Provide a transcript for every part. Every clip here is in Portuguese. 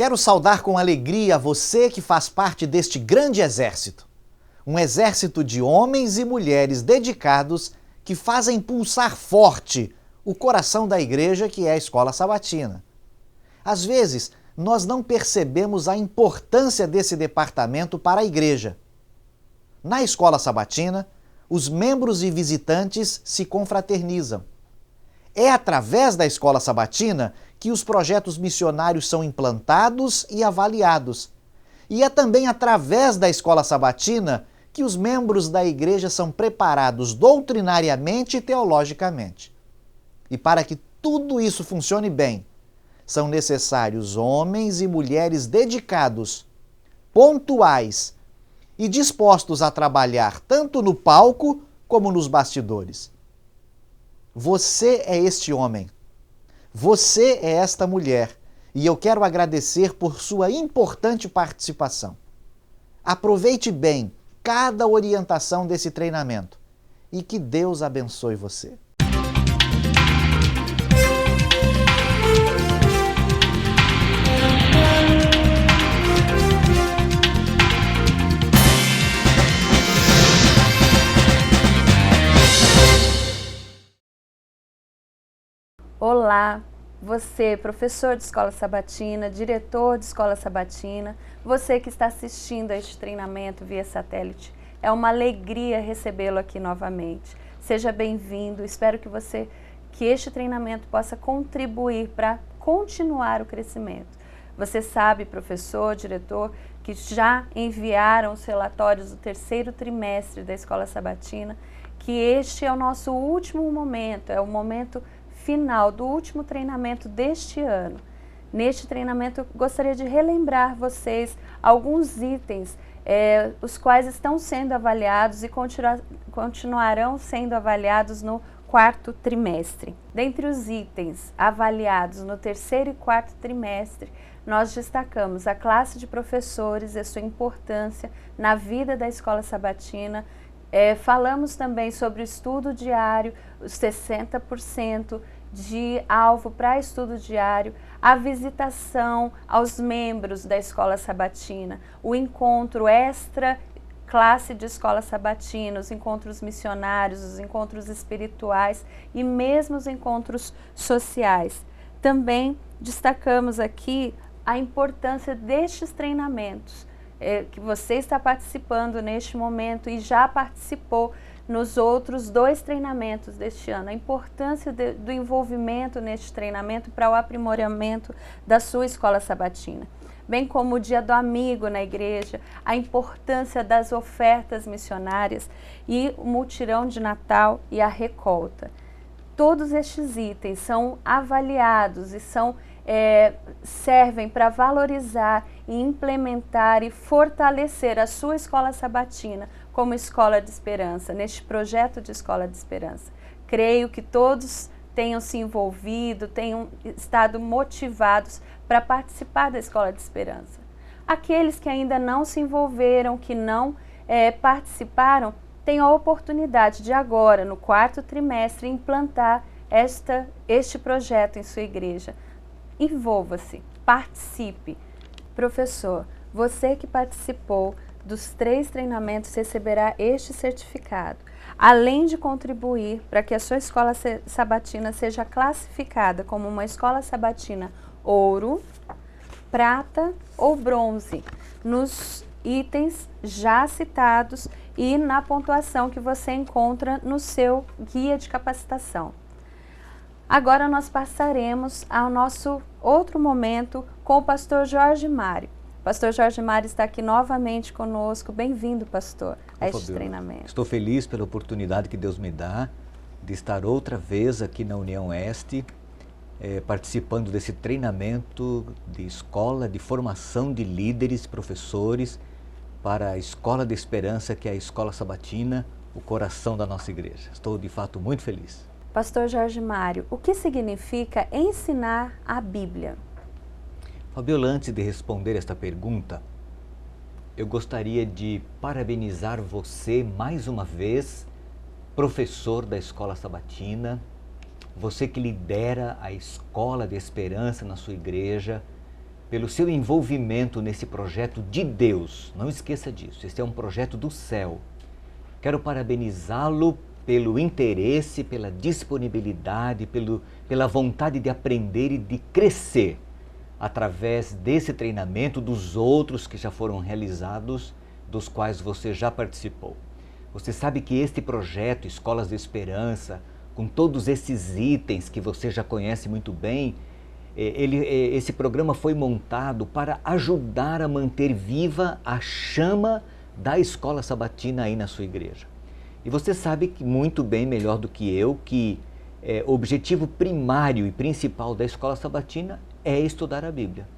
Quero saudar com alegria você que faz parte deste grande exército. Um exército de homens e mulheres dedicados que fazem pulsar forte o coração da igreja, que é a Escola Sabatina. Às vezes, nós não percebemos a importância desse departamento para a igreja. Na Escola Sabatina, os membros e visitantes se confraternizam. É através da Escola Sabatina que os projetos missionários são implantados e avaliados. E é também através da Escola Sabatina que os membros da igreja são preparados doutrinariamente e teologicamente. E para que tudo isso funcione bem, são necessários homens e mulheres dedicados, pontuais e dispostos a trabalhar tanto no palco como nos bastidores. Você é este homem, você é esta mulher, e eu quero agradecer por sua importante participação. Aproveite bem cada orientação desse treinamento e que Deus abençoe você. Olá, você, professor de Escola Sabatina, diretor de Escola Sabatina, você que está assistindo a este treinamento via satélite. É uma alegria recebê-lo aqui novamente. Seja bem-vindo, espero que este treinamento possa contribuir para continuar o crescimento. Você sabe, professor, diretor, que já enviaram os relatórios do terceiro trimestre da Escola Sabatina, que este é o nosso último momento, é o momento final do último treinamento deste ano. Neste treinamento, eu gostaria de relembrar vocês alguns itens, os quais estão sendo avaliados e continuarão sendo avaliados no quarto trimestre. Dentre os itens avaliados no terceiro e quarto trimestre, nós destacamos a classe de professores e sua importância na vida da Escola Sabatina. Falamos também sobre o estudo diário, os 60% de alvo para estudo diário, a visitação aos membros da Escola Sabatina, o encontro extra classe de Escola Sabatina, os encontros missionários, os encontros espirituais e mesmo os encontros sociais. Também destacamos aqui a importância destes treinamentos, que você está participando neste momento e já participou nos outros 2 treinamentos deste ano. A importância do envolvimento neste treinamento para o aprimoramento da sua Escola Sabatina. Bem como o Dia do Amigo na igreja, a importância das ofertas missionárias e o mutirão de Natal e a recolta. Todos estes itens são avaliados e servem para valorizar e implementar e fortalecer a sua Escola Sabatina como escola de esperança, neste projeto de Escola de Esperança. Creio que todos tenham se envolvido, tenham estado motivados para participar da Escola de Esperança. Aqueles que ainda não se envolveram, que não participaram, têm a oportunidade de agora, no quarto trimestre, implantar este projeto em sua igreja. Envolva-se, participe. Professor, você que participou dos 3 treinamentos receberá este certificado, além de contribuir para que a sua Escola Sabatina seja classificada como uma Escola Sabatina ouro, prata ou bronze, nos itens já citados e na pontuação que você encontra no seu guia de capacitação. Agora nós passaremos ao nosso outro momento com o pastor Jorge Mário. O pastor Jorge Mário está aqui novamente conosco. Bem-vindo, pastor, a este treinamento. Estou feliz pela oportunidade que Deus me dá de estar outra vez aqui na União Oeste, participando desse treinamento de escola, de formação de líderes, professores, para a Escola de Esperança, que é a Escola Sabatina, o coração da nossa igreja. Estou, de fato, muito feliz. Pastor Jorge Mário, o que significa ensinar a Bíblia? Fabiola, antes de responder esta pergunta, eu gostaria de parabenizar você mais uma vez, professor da Escola Sabatina, você que lidera a Escola de Esperança na sua igreja, pelo seu envolvimento nesse projeto de Deus. Não esqueça disso, esse é um projeto do céu. Quero parabenizá-lo pelo interesse, pela disponibilidade, pela vontade de aprender e de crescer através desse treinamento, dos outros que já foram realizados, dos quais você já participou. Você sabe que este projeto, Escolas de Esperança, com todos esses itens que você já conhece muito bem, esse programa foi montado para ajudar a manter viva a chama da Escola Sabatina aí na sua igreja. E você sabe que muito bem, melhor do que eu, que o objetivo primário e principal da Escola Sabatina é estudar a Bíblia.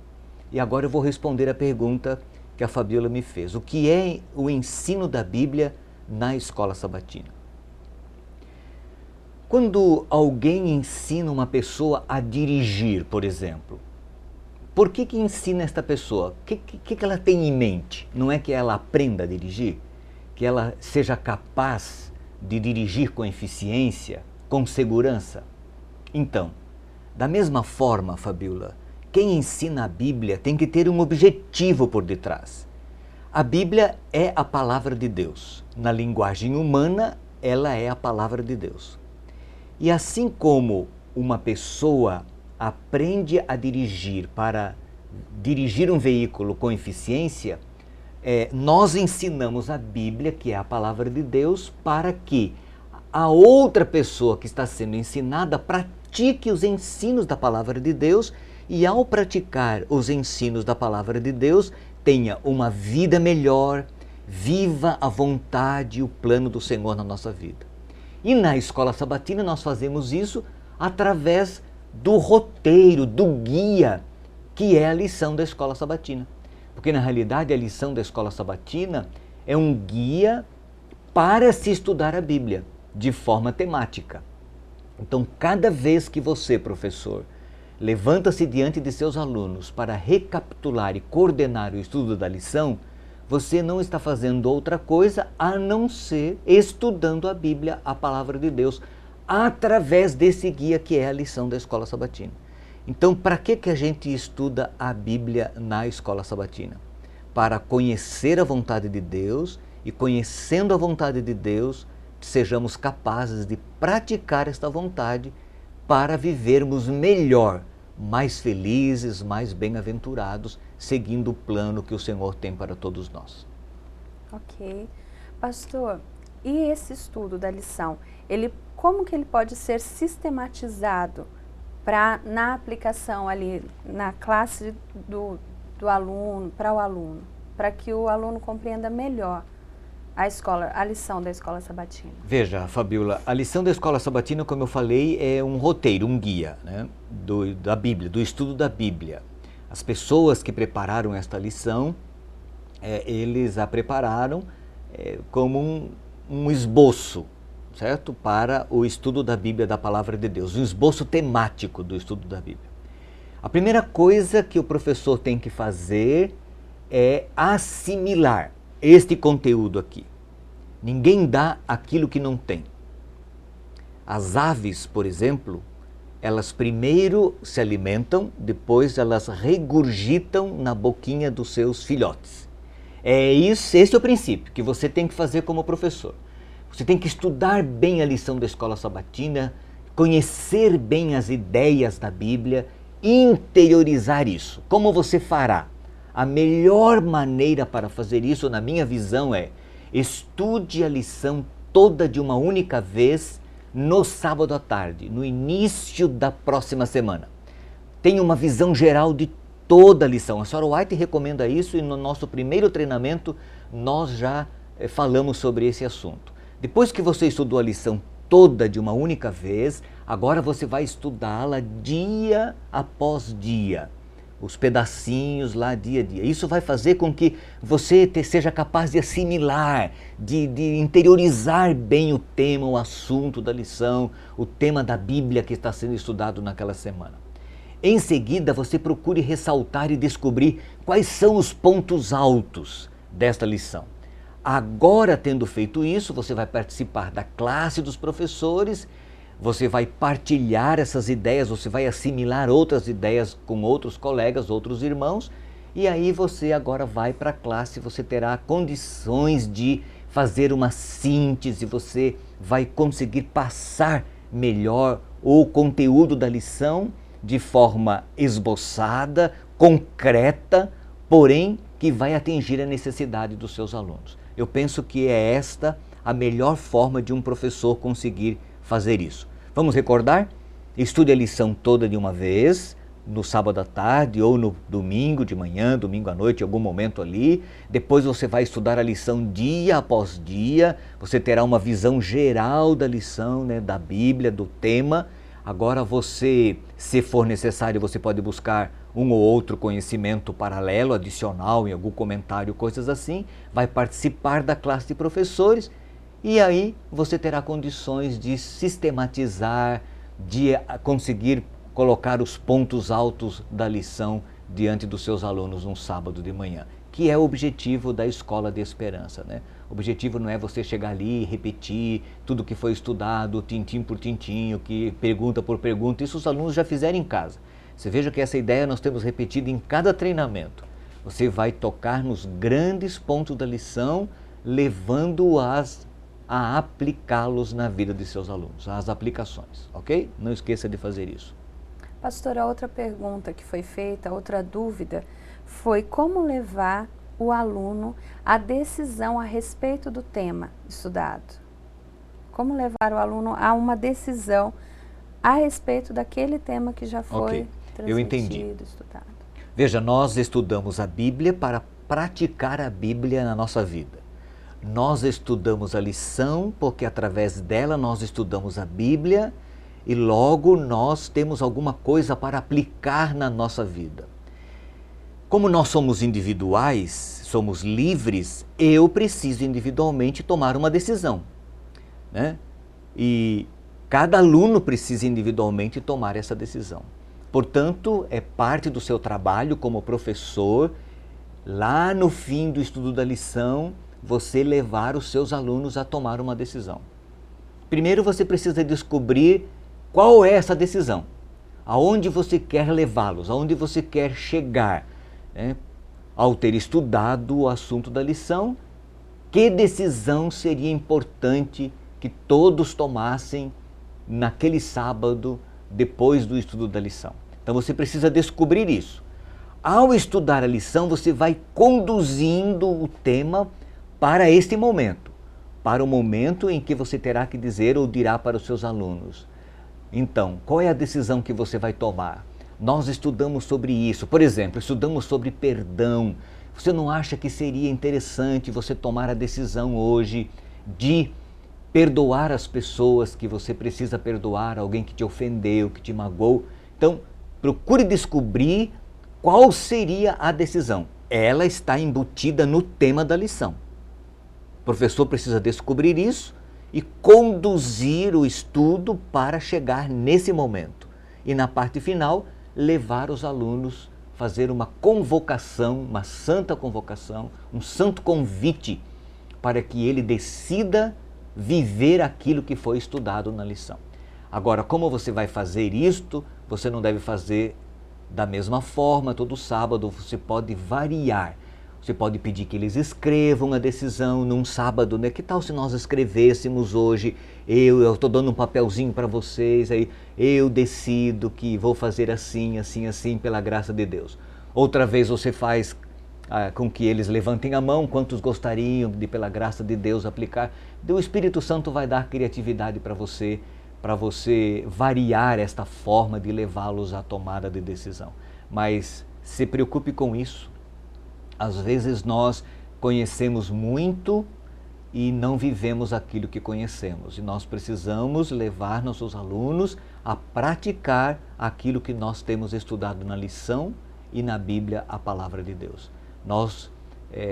E agora eu vou responder a pergunta que a Fabiola me fez. O que é o ensino da Bíblia na Escola Sabatina? Quando alguém ensina uma pessoa a dirigir, por exemplo, por que ensina esta pessoa? O que ela tem em mente? Não é que ela aprenda a dirigir? Que ela seja capaz de dirigir com eficiência, com segurança? Então, da mesma forma, Fabiola, quem ensina a Bíblia tem que ter um objetivo por detrás. A Bíblia é a palavra de Deus. Na linguagem humana, ela é a palavra de Deus. E assim como uma pessoa aprende a dirigir para dirigir um veículo com eficiência, nós ensinamos a Bíblia, que é a palavra de Deus, para que a outra pessoa que está sendo ensinada pratique os ensinos da palavra de Deus e, ao praticar os ensinos da palavra de Deus, tenha uma vida melhor, viva a vontade e o plano do Senhor na nossa vida. E na Escola Sabatina nós fazemos isso através do roteiro, do guia, que é a lição da Escola Sabatina. Porque na realidade a lição da Escola Sabatina é um guia para se estudar a Bíblia de forma temática. Então, cada vez que você, professor, levanta-se diante de seus alunos para recapitular e coordenar o estudo da lição, você não está fazendo outra coisa a não ser estudando a Bíblia, a palavra de Deus, através desse guia que é a lição da Escola Sabatina. Então, para que a gente estuda a Bíblia na Escola Sabatina? Para conhecer a vontade de Deus e, conhecendo a vontade de Deus, sejamos capazes de praticar esta vontade para vivermos melhor, mais felizes, mais bem-aventurados, seguindo o plano que o Senhor tem para todos nós. Ok. Pastor, e esse estudo da lição, como que ele pode ser sistematizado na aplicação ali, na classe do aluno, para o aluno, para que o aluno compreenda melhor a lição da Escola Sabatina? Veja, Fabiola, a lição da Escola Sabatina, como eu falei, é um roteiro, um guia, né, da Bíblia, do estudo da Bíblia. As pessoas que prepararam esta lição, eles a prepararam como um esboço, certo? Para o estudo da Bíblia, da Palavra de Deus, um esboço temático do estudo da Bíblia. A primeira coisa que o professor tem que fazer é assimilar este conteúdo aqui. Ninguém dá aquilo que não tem. As aves, por exemplo, elas primeiro se alimentam, depois elas regurgitam na boquinha dos seus filhotes. Esse é o princípio que você tem que fazer como professor. Você tem que estudar bem a lição da Escola Sabatina, conhecer bem as ideias da Bíblia, interiorizar isso. Como você fará? A melhor maneira para fazer isso, na minha visão, é estude a lição toda de uma única vez no sábado à tarde, no início da próxima semana. Tenha uma visão geral de toda a lição. A senhora White recomenda isso e no nosso primeiro treinamento nós já falamos sobre esse assunto. Depois que você estudou a lição toda de uma única vez, agora você vai estudá-la dia após dia. Os pedacinhos lá dia a dia. Isso vai fazer com que você seja capaz de assimilar, de interiorizar bem o tema, o assunto da lição, o tema da Bíblia que está sendo estudado naquela semana. Em seguida, você procure ressaltar e descobrir quais são os pontos altos desta lição. Agora, tendo feito isso, você vai participar da classe dos professores, você vai partilhar essas ideias, você vai assimilar outras ideias com outros colegas, outros irmãos, e aí você agora vai para a classe, você terá condições de fazer uma síntese, você vai conseguir passar melhor o conteúdo da lição de forma esboçada, concreta, porém que vai atingir a necessidade dos seus alunos. Eu penso que é esta a melhor forma de um professor conseguir fazer isso. Vamos recordar? Estude a lição toda de uma vez, no sábado à tarde ou no domingo de manhã, domingo à noite, em algum momento ali. Depois você vai estudar a lição dia após dia, você terá uma visão geral da lição, né, da Bíblia, do tema. Agora você, se for necessário, você pode buscar um ou outro conhecimento paralelo, adicional, em algum comentário, coisas assim. Vai participar da classe de professores e aí você terá condições de sistematizar, de conseguir colocar os pontos altos da lição diante dos seus alunos num sábado de manhã, que é o objetivo da Escola de Esperança, né? O objetivo não é você chegar ali e repetir tudo que foi estudado, tintim por tintim, que pergunta por pergunta, isso os alunos já fizeram em casa. Você veja que essa ideia nós temos repetido em cada treinamento. Você vai tocar nos grandes pontos da lição, levando-as a aplicá-los na vida de seus alunos, as aplicações, ok? Não esqueça de fazer isso. Pastor, a outra pergunta que foi feita, outra dúvida, foi como levar o aluno à decisão a respeito do tema estudado. Como levar o aluno a uma decisão a respeito daquele tema que já foi transmitido, estudado. Veja, nós estudamos a Bíblia para praticar a Bíblia na nossa vida. Nós estudamos a lição porque através dela nós estudamos a Bíblia e logo nós temos alguma coisa para aplicar na nossa vida. Como nós somos individuais, somos livres, eu preciso individualmente tomar uma decisão, né? E cada aluno precisa individualmente tomar essa decisão. Portanto, é parte do seu trabalho como professor, lá no fim do estudo da lição, você levar os seus alunos a tomar uma decisão. Primeiro você precisa descobrir qual é essa decisão, aonde você quer levá-los, aonde você quer chegar, né? Ao ter estudado o assunto da lição, que decisão seria importante que todos tomassem naquele sábado depois do estudo da lição. Então você precisa descobrir isso. Ao estudar a lição, você vai conduzindo o tema para este momento, para o momento em que você terá que dizer ou dirá para os seus alunos. Então, qual é a decisão que você vai tomar? Nós estudamos sobre isso, por exemplo, estudamos sobre perdão. Você não acha que seria interessante você tomar a decisão hoje de perdoar as pessoas que você precisa perdoar, alguém que te ofendeu, que te magoou? Então, procure descobrir qual seria a decisão. Ela está embutida no tema da lição. O professor precisa descobrir isso e conduzir o estudo para chegar nesse momento. E na parte final, levar os alunos, fazer uma convocação, uma santa convocação, um santo convite para que ele decida viver aquilo que foi estudado na lição. Agora, como você vai fazer isto, você não deve fazer da mesma forma todo sábado, você pode variar. Você pode pedir que eles escrevam a decisão num sábado, né? Que tal se nós escrevêssemos hoje, eu estou dando um papelzinho para vocês, aí eu decido que vou fazer assim, assim, assim, pela graça de Deus. Outra vez você faz com que eles levantem a mão, quantos gostariam de, pela graça de Deus, aplicar. O Espírito Santo vai dar criatividade para você variar esta forma de levá-los à tomada de decisão. Mas se preocupe com isso. Às vezes nós conhecemos muito e não vivemos aquilo que conhecemos. E nós precisamos levar nossos alunos a praticar aquilo que nós temos estudado na lição e na Bíblia, a Palavra de Deus. Nós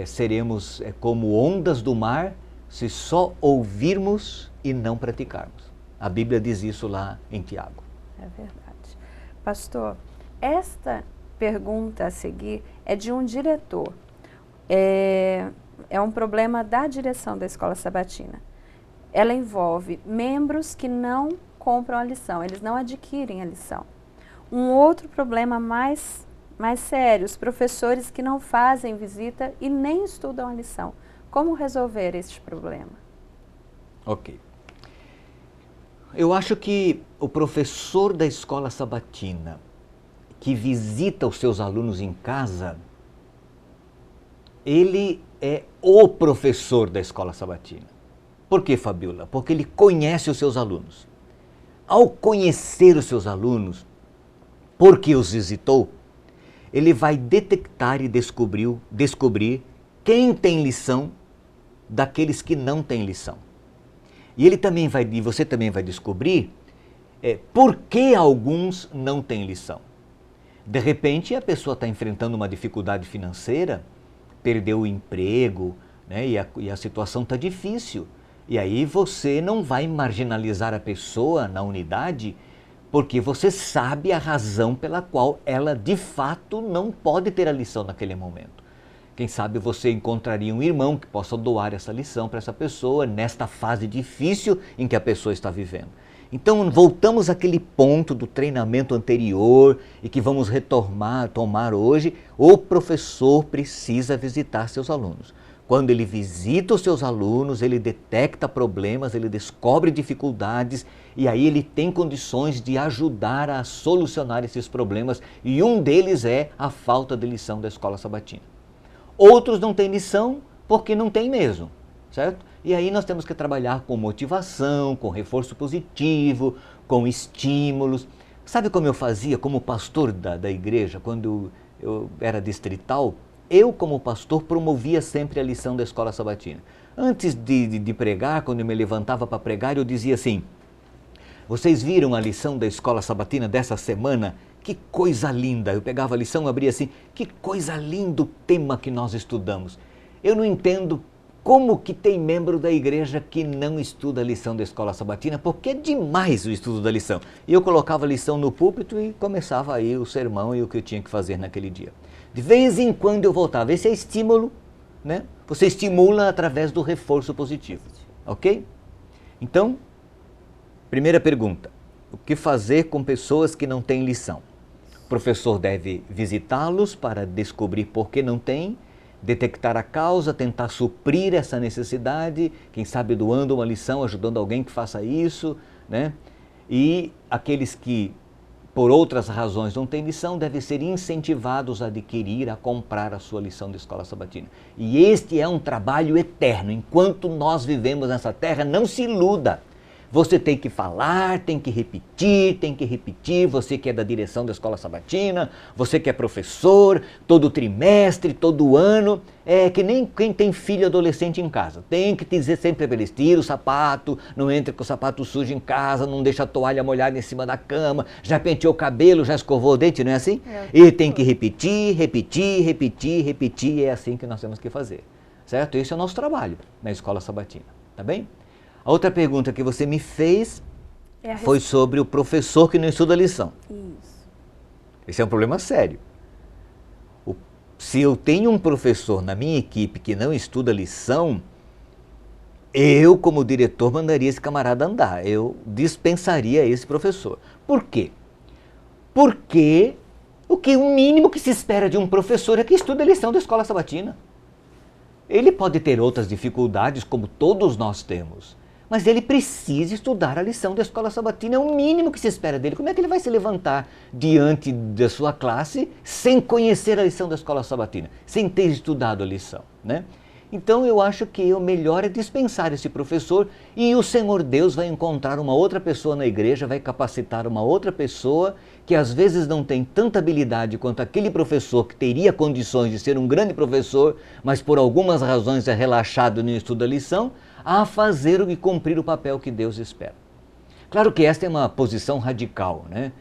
seremos como ondas do mar se só ouvirmos e não praticarmos. A Bíblia diz isso lá em Tiago. É verdade. Pastor, esta pergunta a seguir é de um diretor. É um problema da direção da Escola Sabatina. Ela envolve membros que não compram a lição, eles não adquirem a lição. Um outro problema mais sério, os professores que não fazem visita e nem estudam a lição. Como resolver este problema? Ok. Eu acho que o professor da escola sabatina que visita os seus alunos em casa, ele é o professor da escola sabatina. Por quê, Fabiola? Porque ele conhece os seus alunos. Ao conhecer os seus alunos, porque os visitou, ele vai detectar e descobrir quem tem lição daqueles que não têm lição. E você também vai descobrir por que alguns não têm lição. De repente, a pessoa está enfrentando uma dificuldade financeira, perdeu o emprego, né, e a situação está difícil. E aí você não vai marginalizar a pessoa na unidade, porque você sabe a razão pela qual ela de fato não pode ter a lição naquele momento. Quem sabe você encontraria um irmão que possa doar essa lição para essa pessoa nesta fase difícil em que a pessoa está vivendo. Então voltamos àquele ponto do treinamento anterior e que vamos tomar hoje. O professor precisa visitar seus alunos. Quando ele visita os seus alunos, ele detecta problemas, ele descobre dificuldades e aí ele tem condições de ajudar a solucionar esses problemas, e um deles é a falta de lição da escola sabatina. Outros não têm lição porque não tem mesmo, certo? E aí nós temos que trabalhar com motivação, com reforço positivo, com estímulos. Sabe como eu fazia como pastor da igreja, quando eu era distrital? Eu, como pastor, promovia sempre a lição da escola sabatina. Antes de pregar, quando eu me levantava para pregar, eu dizia assim: vocês viram a lição da escola sabatina dessa semana? Que coisa linda! Eu pegava a lição e abria assim: que coisa linda o tema que nós estudamos. Eu não entendo como que tem membro da igreja que não estuda a lição da escola sabatina, porque é demais o estudo da lição. E eu colocava a lição no púlpito e começava aí o sermão e o que eu tinha que fazer naquele dia. De vez em quando eu voltava. Esse é estímulo, né? Você estimula através do reforço positivo, ok? Então, primeira pergunta: o que fazer com pessoas que não têm lição? O professor deve visitá-los para descobrir por que não tem, detectar a causa, tentar suprir essa necessidade, quem sabe doando uma lição, ajudando alguém que faça isso, né? E aqueles que por outras razões não têm lição devem ser incentivados a adquirir, a comprar a sua lição da escola sabatina. E este é um trabalho eterno. Enquanto nós vivemos nessa terra, não se iluda. Você tem que falar, tem que repetir, você que é da direção da escola sabatina, você que é professor, todo trimestre, todo ano, é que nem quem tem filho adolescente em casa. Tem que dizer sempre para eles: tira o sapato, não entra com o sapato sujo em casa, não deixa a toalha molhada em cima da cama, já penteou o cabelo, já escovou o dente, não é assim? E tem que repetir, é assim que nós temos que fazer, certo? Esse é o nosso trabalho na escola sabatina, tá bem? A outra pergunta que você me fez foi sobre o professor que não estuda a lição. Isso. Esse é um problema sério. Se eu tenho um professor na minha equipe que não estuda a lição, eu, como diretor, mandaria esse camarada andar. Eu dispensaria esse professor. Por quê? Porque o mínimo que se espera de um professor é que estude a lição da escola sabatina. Ele pode ter outras dificuldades, como todos nós temos, mas ele precisa estudar a lição da escola sabatina, é o mínimo que se espera dele. Como é que ele vai se levantar diante da sua classe sem conhecer a lição da escola sabatina, sem ter estudado a lição, né? Então eu acho que o melhor é dispensar esse professor, e o Senhor Deus vai encontrar uma outra pessoa na igreja, vai capacitar uma outra pessoa que às vezes não tem tanta habilidade quanto aquele professor que teria condições de ser um grande professor, mas por algumas razões é relaxado no estudo da lição, a fazer e cumprir o papel que Deus espera. Claro que esta é uma posição radical, né?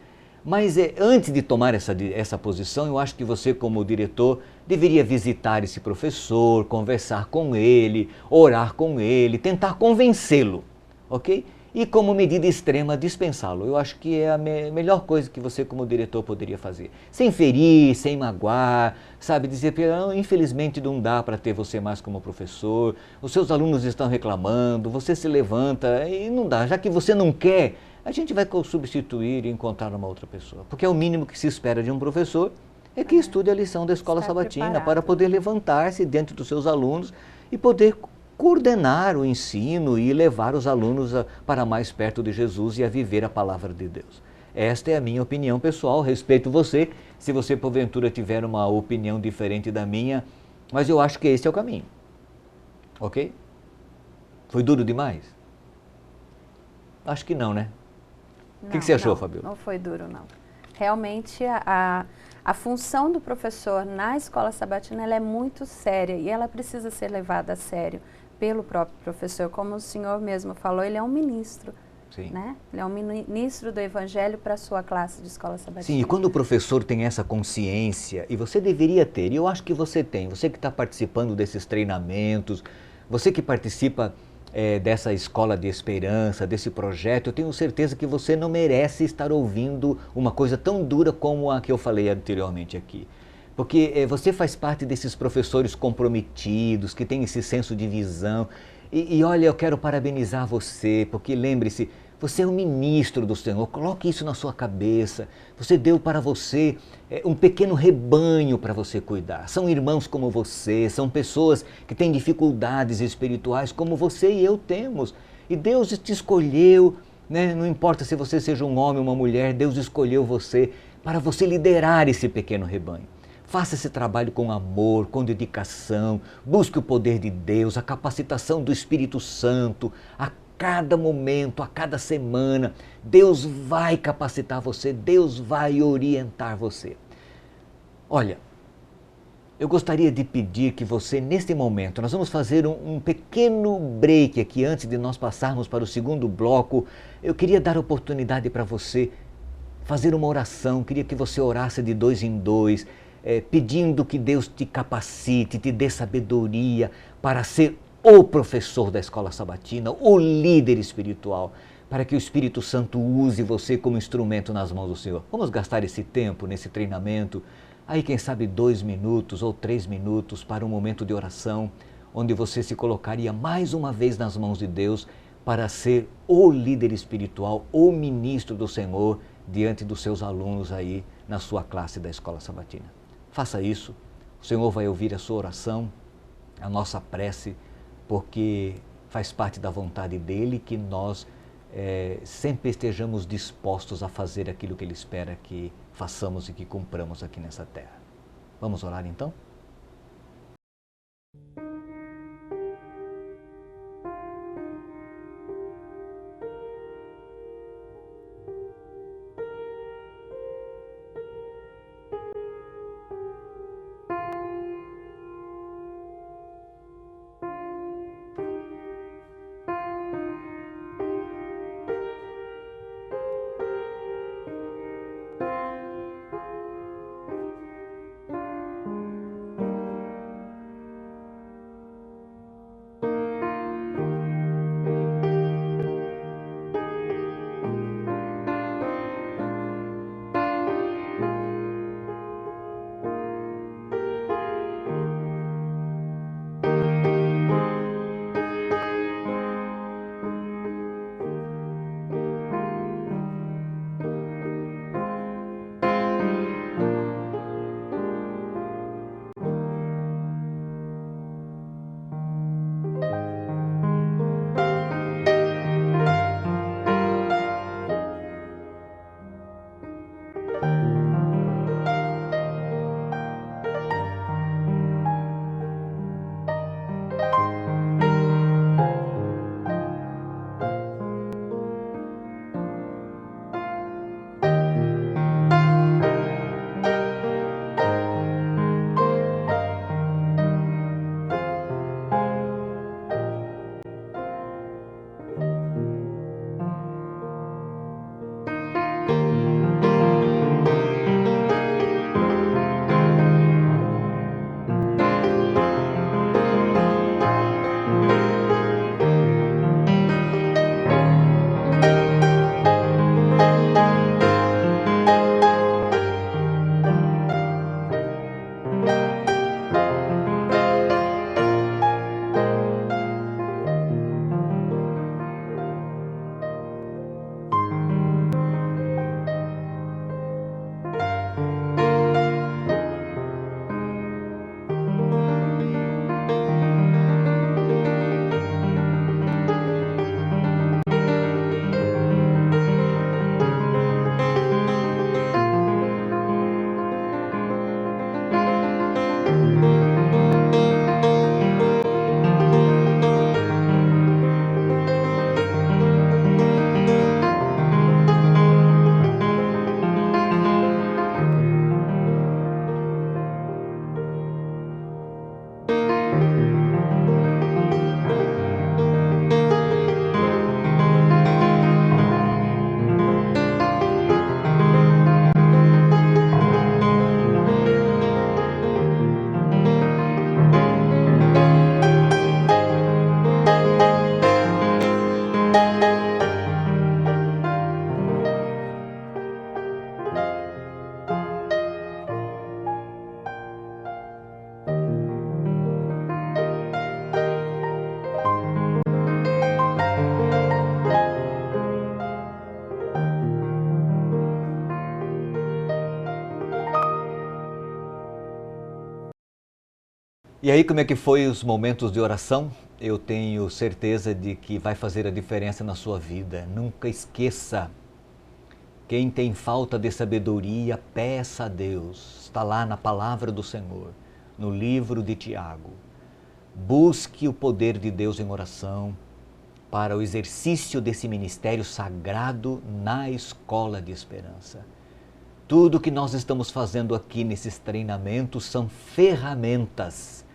Mas antes de tomar essa posição, eu acho que você, como diretor, deveria visitar esse professor, conversar com ele, orar com ele, tentar convencê-lo, ok? E como medida extrema, dispensá-lo. Eu acho que é a melhor coisa que você, como diretor, poderia fazer. Sem ferir, sem magoar, sabe? Dizer, infelizmente não dá para ter você mais como professor, os seus alunos estão reclamando, você se levanta e não dá. Já que você não quer, a gente vai substituir e encontrar uma outra pessoa. Porque é o mínimo que se espera de um professor é que estude a lição da escola sabatina preparado, para poder levantar-se diante dos seus alunos e poder coordenar o ensino e levar os alunos para mais perto de Jesus e a viver a palavra de Deus. Esta é a minha opinião pessoal, respeito você, se você porventura tiver uma opinião diferente da minha, mas eu acho que esse é o caminho. Ok? Foi duro demais? Acho que não, né? O que você achou, Fabiola? Não foi duro, não. Realmente, a função do professor na escola sabatina ela é muito séria e ela precisa ser levada a sério pelo próprio professor. Como o senhor mesmo falou, ele é um ministro. Sim. Né? Ele é um ministro do Evangelho para a sua classe de escola sabatina. Sim, e quando o professor tem essa consciência, e você deveria ter, e eu acho que você tem, você que está participando desses treinamentos, você que participa dessa escola de esperança, desse projeto, eu tenho certeza que você não merece estar ouvindo uma coisa tão dura como a que eu falei anteriormente aqui. Porque você faz parte desses professores comprometidos, que têm esse senso de visão. E olha, eu quero parabenizar você, porque lembre-se, você é um ministro do Senhor, coloque isso na sua cabeça. Você deu para você um pequeno rebanho para você cuidar. São irmãos como você, são pessoas que têm dificuldades espirituais como você e eu temos. E Deus te escolheu, né? Não importa se você seja um homem ou uma mulher, Deus escolheu você para você liderar esse pequeno rebanho. Faça esse trabalho com amor, com dedicação, busque o poder de Deus, a capacitação do Espírito Santo, a cada momento, a cada semana. Deus vai capacitar você, Deus vai orientar você. Olha, eu gostaria de pedir que você, neste momento, nós vamos fazer um pequeno break aqui antes de nós passarmos para o segundo bloco. Eu queria dar oportunidade para você fazer uma oração, queria que você orasse de 2 em 2, pedindo que Deus te capacite, te dê sabedoria para ser o professor da escola sabatina, o líder espiritual, para que o Espírito Santo use você como instrumento nas mãos do Senhor. Vamos gastar esse tempo nesse treinamento, aí quem sabe 2 minutos ou 3 minutos para um momento de oração, onde você se colocaria mais uma vez nas mãos de Deus para ser o líder espiritual, o ministro do Senhor diante dos seus alunos aí na sua classe da escola sabatina. Faça isso, o Senhor vai ouvir a sua oração, a nossa prece, porque faz parte da vontade dEle que nós sempre estejamos dispostos a fazer aquilo que Ele espera que façamos e que cumpramos aqui nessa terra. Vamos orar então? E aí, como é que foi os momentos de oração? Eu tenho certeza de que vai fazer a diferença na sua vida. Nunca esqueça, quem tem falta de sabedoria, peça a Deus. Está lá na palavra do Senhor, no livro de Tiago. Busque o poder de Deus em oração para o exercício desse ministério sagrado na Escola de Esperança. Tudo que nós estamos fazendo aqui nesses treinamentos são ferramentas.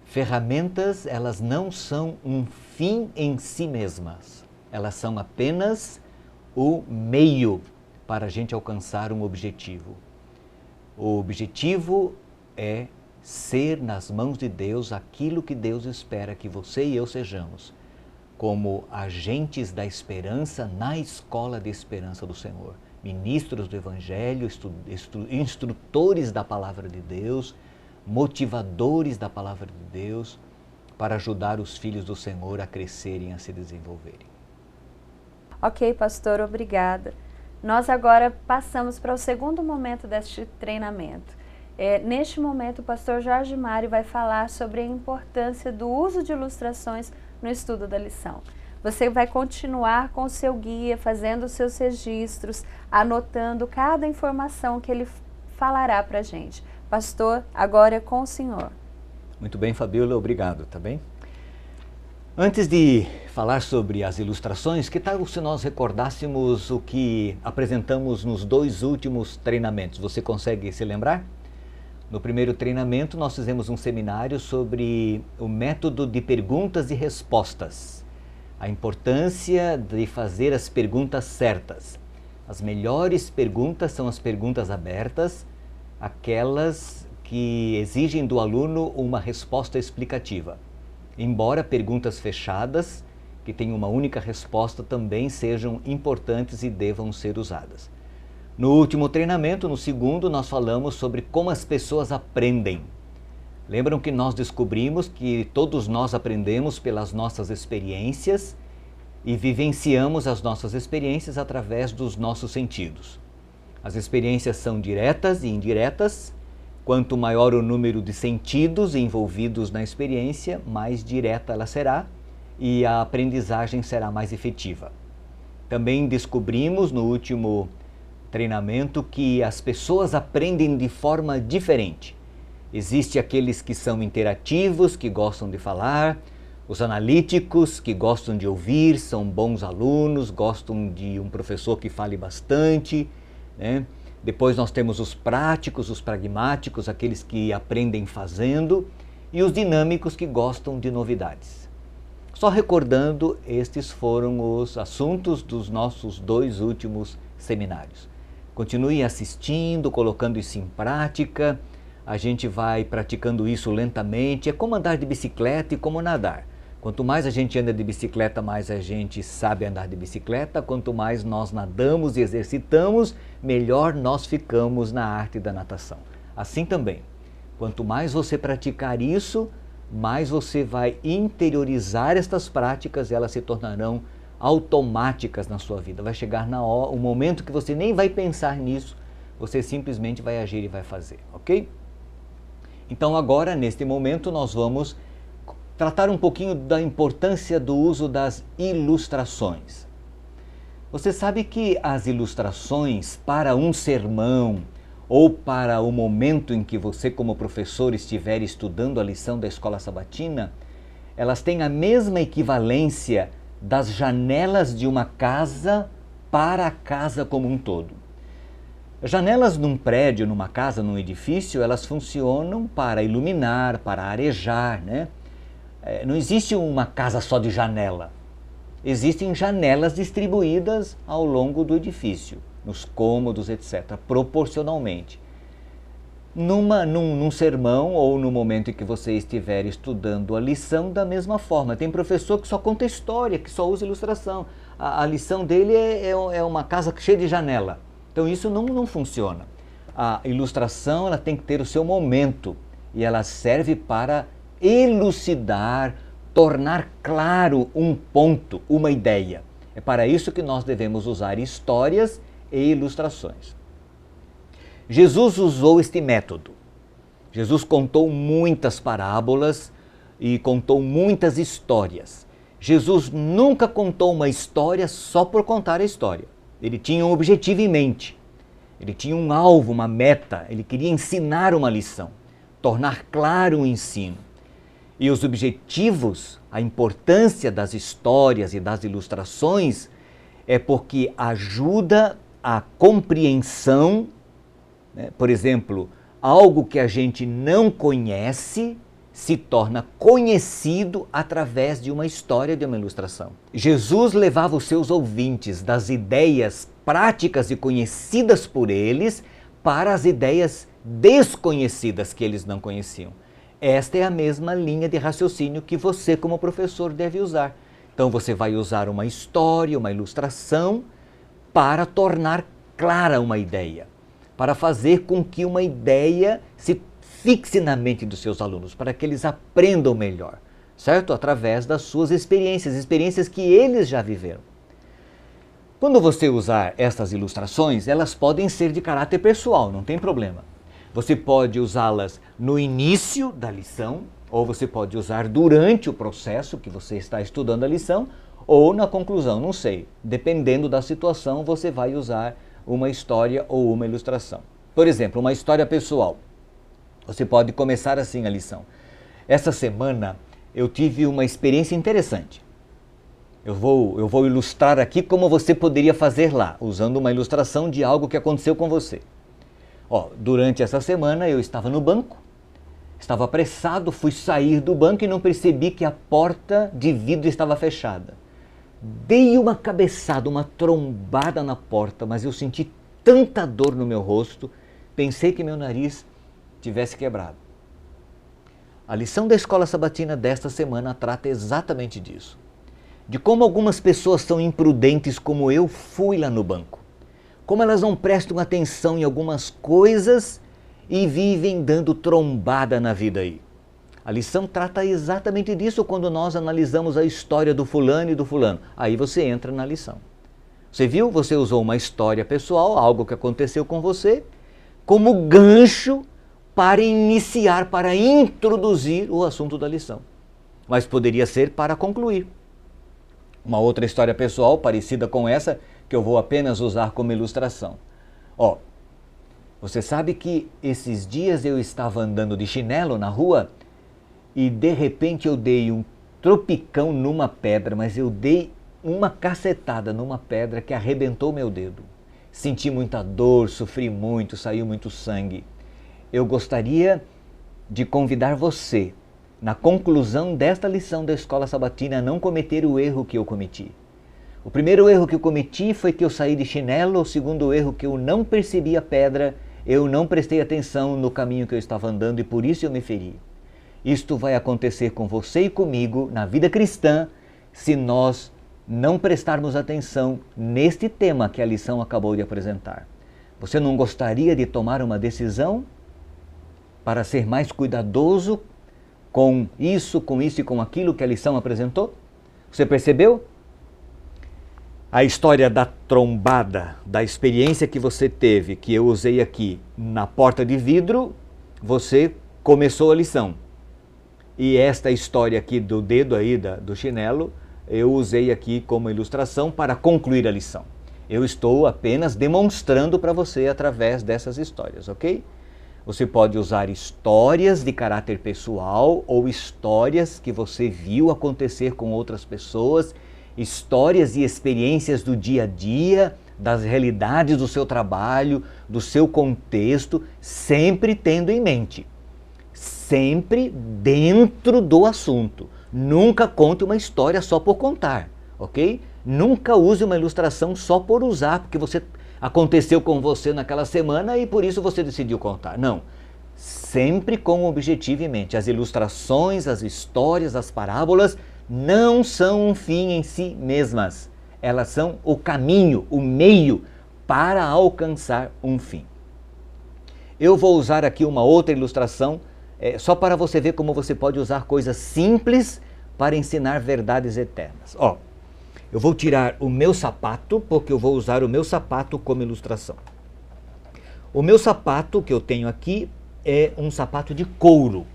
Ferramentas, elas não são um fim em si mesmas. Elas são apenas o meio para a gente alcançar um objetivo. O objetivo é ser nas mãos de Deus aquilo que Deus espera que você e eu sejamos, como agentes da esperança na Escola de Esperança do Senhor. Ministros do Evangelho, instrutores da Palavra de Deus, motivadores da Palavra de Deus, para ajudar os filhos do Senhor a crescerem, a se desenvolverem. Ok, pastor, obrigada. Nós agora passamos para o segundo momento deste treinamento. Neste momento, o pastor Jorge Mário vai falar sobre a importância do uso de ilustrações no estudo da lição. Você vai continuar com o seu guia, fazendo os seus registros, anotando cada informação que ele falará para a gente. Pastor, agora é com o senhor. Muito bem, Fabíola, obrigado, tá bem? Antes de falar sobre as ilustrações, que tal se nós recordássemos o que apresentamos nos 2 últimos treinamentos? Você consegue se lembrar? No primeiro treinamento, nós fizemos um seminário sobre o método de perguntas e respostas. A importância de fazer as perguntas certas. As melhores perguntas são as perguntas abertas, aquelas que exigem do aluno uma resposta explicativa. Embora perguntas fechadas, que têm uma única resposta, também sejam importantes e devam ser usadas. No último treinamento, no segundo, nós falamos sobre como as pessoas aprendem. Lembram que nós descobrimos que todos nós aprendemos pelas nossas experiências e vivenciamos as nossas experiências através dos nossos sentidos. As experiências são diretas e indiretas. Quanto maior o número de sentidos envolvidos na experiência, mais direta ela será e a aprendizagem será mais efetiva. Também descobrimos no último treinamento que as pessoas aprendem de forma diferente. Existem aqueles que são interativos, que gostam de falar, os analíticos, que gostam de ouvir, são bons alunos, gostam de um professor que fale bastante, né? Depois nós temos os práticos, os pragmáticos, aqueles que aprendem fazendo, e os dinâmicos que gostam de novidades. Só recordando, estes foram os assuntos dos nossos 2 últimos seminários. Continue assistindo, colocando isso em prática. A gente vai praticando isso lentamente. É como andar de bicicleta e como nadar. Quanto mais a gente anda de bicicleta, mais a gente sabe andar de bicicleta. Quanto mais nós nadamos e exercitamos, melhor nós ficamos na arte da natação. Assim também, quanto mais você praticar isso, mais você vai interiorizar estas práticas e elas se tornarão automáticas na sua vida. Vai chegar o momento que você nem vai pensar nisso, você simplesmente vai agir e vai fazer, ok? Então agora, neste momento, nós vamos tratar um pouquinho da importância do uso das ilustrações. Você sabe que as ilustrações para um sermão ou para o momento em que você como professor estiver estudando a lição da escola sabatina, elas têm a mesma equivalência das janelas de uma casa para a casa como um todo. Janelas num prédio, numa casa, num edifício, elas funcionam para iluminar, para arejar, né? Não existe uma casa só de janela. Existem janelas distribuídas ao longo do edifício, nos cômodos, etc., proporcionalmente. Num sermão ou no momento em que você estiver estudando a lição, da mesma forma. Tem professor que só conta história, que só usa ilustração. A lição dele é uma casa cheia de janela. Então isso não funciona. A ilustração ela tem que ter o seu momento e ela serve para elucidar, tornar claro um ponto, uma ideia. É para isso que nós devemos usar histórias e ilustrações. Jesus usou este método. Jesus contou muitas parábolas e contou muitas histórias. Jesus nunca contou uma história só por contar a história. Ele tinha um objetivo em mente. Ele tinha um alvo, uma meta. Ele queria ensinar uma lição, tornar claro o ensino. E os objetivos, a importância das histórias e das ilustrações é porque ajuda a compreensão, né? Por exemplo, algo que a gente não conhece se torna conhecido através de uma história, de uma ilustração. Jesus levava os seus ouvintes das ideias práticas e conhecidas por eles para as ideias desconhecidas que eles não conheciam. Esta é a mesma linha de raciocínio que você, como professor, deve usar. Então você vai usar uma história, uma ilustração para tornar clara uma ideia, para fazer com que uma ideia se fixe na mente dos seus alunos, para que eles aprendam melhor, certo? Através das suas experiências que eles já viveram. Quando você usar essas ilustrações, elas podem ser de caráter pessoal, não tem problema. Você pode usá-las no início da lição, ou você pode usar durante o processo que você está estudando a lição, ou na conclusão, não sei. Dependendo da situação, você vai usar uma história ou uma ilustração. Por exemplo, uma história pessoal. Você pode começar assim a lição. Essa semana eu tive uma experiência interessante. Eu vou ilustrar aqui como você poderia fazer lá, usando uma ilustração de algo que aconteceu com você. Durante essa semana eu estava no banco, estava apressado, fui sair do banco e não percebi que a porta de vidro estava fechada. Dei uma cabeçada, uma trombada na porta, mas eu senti tanta dor no meu rosto, pensei que meu nariz tivesse quebrado. A lição da Escola Sabatina desta semana trata exatamente disso. De como algumas pessoas são imprudentes, como eu fui lá no banco. Como elas não prestam atenção em algumas coisas e vivem dando trombada na vida aí. A lição trata exatamente disso quando nós analisamos a história do fulano e do fulano. Aí você entra na lição. Você viu? Você usou uma história pessoal, algo que aconteceu com você, como gancho para iniciar, para introduzir o assunto da lição. Mas poderia ser para concluir. Uma outra história pessoal parecida com essa, que eu vou apenas usar como ilustração. Você sabe que esses dias eu estava andando de chinelo na rua e de repente eu dei um tropicão numa pedra, mas eu dei uma cacetada numa pedra que arrebentou meu dedo. Senti muita dor, sofri muito, saiu muito sangue. Eu gostaria de convidar você, na conclusão desta lição da Escola Sabatina, a não cometer o erro que eu cometi. O primeiro erro que eu cometi foi que eu saí de chinelo, o segundo erro que eu não percebi a pedra, eu não prestei atenção no caminho que eu estava andando e por isso eu me feri. Isto vai acontecer com você e comigo na vida cristã se nós não prestarmos atenção neste tema que a lição acabou de apresentar. Você não gostaria de tomar uma decisão para ser mais cuidadoso com isso e com aquilo que a lição apresentou? Você percebeu? A história da trombada, da experiência que você teve, que eu usei aqui na porta de vidro, você começou a lição. E esta história aqui do dedo aí, do chinelo, eu usei aqui como ilustração para concluir a lição. Eu estou apenas demonstrando para você através dessas histórias, ok? Você pode usar histórias de caráter pessoal ou histórias que você viu acontecer com outras pessoas, histórias e experiências do dia a dia, das realidades do seu trabalho, do seu contexto, sempre tendo em mente, sempre dentro do assunto. Nunca conte uma história só por contar, ok? Nunca use uma ilustração só por usar, porque aconteceu com você naquela semana e por isso você decidiu contar. Não, sempre com o objetivo em mente. As ilustrações, as histórias, as parábolas não são um fim em si mesmas. Elas são o caminho, o meio para alcançar um fim. Eu vou usar aqui uma outra ilustração, só para você ver como você pode usar coisas simples para ensinar verdades eternas. Eu vou tirar o meu sapato, porque eu vou usar o meu sapato como ilustração. O meu sapato que eu tenho aqui é um sapato de couro.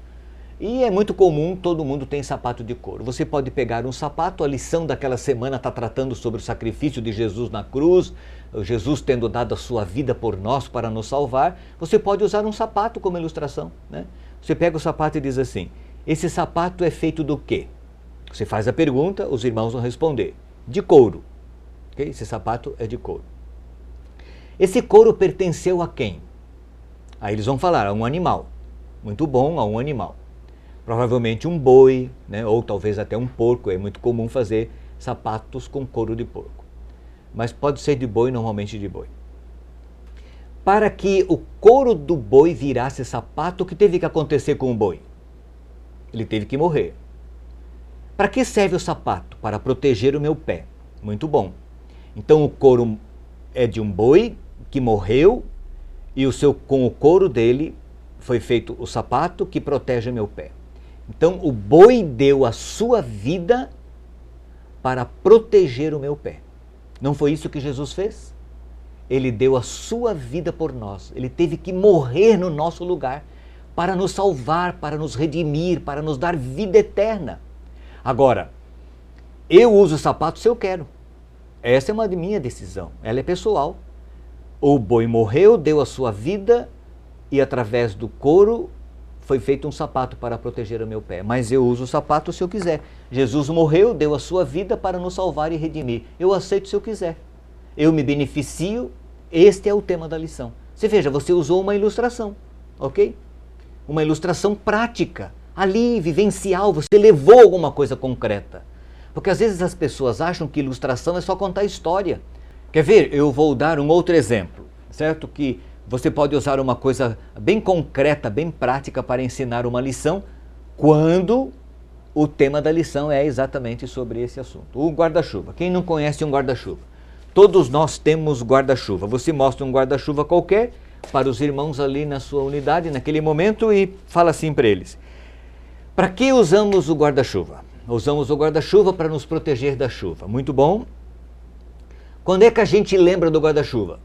E é muito comum, todo mundo tem sapato de couro. Você pode pegar um sapato, a lição daquela semana está tratando sobre o sacrifício de Jesus na cruz, Jesus tendo dado a sua vida por nós para nos salvar. Você pode usar um sapato como ilustração, né? Você pega o sapato e diz assim, esse sapato é feito do quê? Você faz a pergunta, os irmãos vão responder, de couro. Okay? Esse sapato é de couro. Esse couro pertenceu a quem? Aí eles vão falar, a um animal. Muito bom, a um animal. Provavelmente um boi, né? Ou talvez até um porco. É muito comum fazer sapatos com couro de porco. Mas pode ser de boi, normalmente de boi. Para que o couro do boi virasse sapato, o que teve que acontecer com o boi? Ele teve que morrer. Para que serve o sapato? Para proteger o meu pé. Muito bom. Então o couro é de um boi que morreu e com o couro dele foi feito o sapato que protege o meu pé. Então o boi deu a sua vida para proteger o meu pé. Não foi isso que Jesus fez? Ele deu a sua vida por nós. Ele teve que morrer no nosso lugar para nos salvar, para nos redimir, para nos dar vida eterna. Agora, eu uso o sapato se eu quero. Essa é uma minha decisão. Ela é pessoal. O boi morreu, deu a sua vida e através do couro foi feito um sapato para proteger o meu pé. Mas eu uso o sapato se eu quiser. Jesus morreu, deu a sua vida para nos salvar e redimir. Eu aceito se eu quiser. Eu me beneficio. Este é o tema da lição. Você veja, você usou uma ilustração, ok? Uma ilustração prática, ali, vivencial. Você levou alguma coisa concreta. Porque às vezes as pessoas acham que ilustração é só contar história. Quer ver? Eu vou dar um outro exemplo, certo? Que você pode usar uma coisa bem concreta, bem prática para ensinar uma lição, quando o tema da lição é exatamente sobre esse assunto. O guarda-chuva. Quem não conhece um guarda-chuva? Todos nós temos guarda-chuva. Você mostra um guarda-chuva qualquer para os irmãos ali na sua unidade, naquele momento, e fala assim para eles. Para que usamos o guarda-chuva? Usamos o guarda-chuva para nos proteger da chuva. Muito bom. Quando é que a gente lembra do guarda-chuva?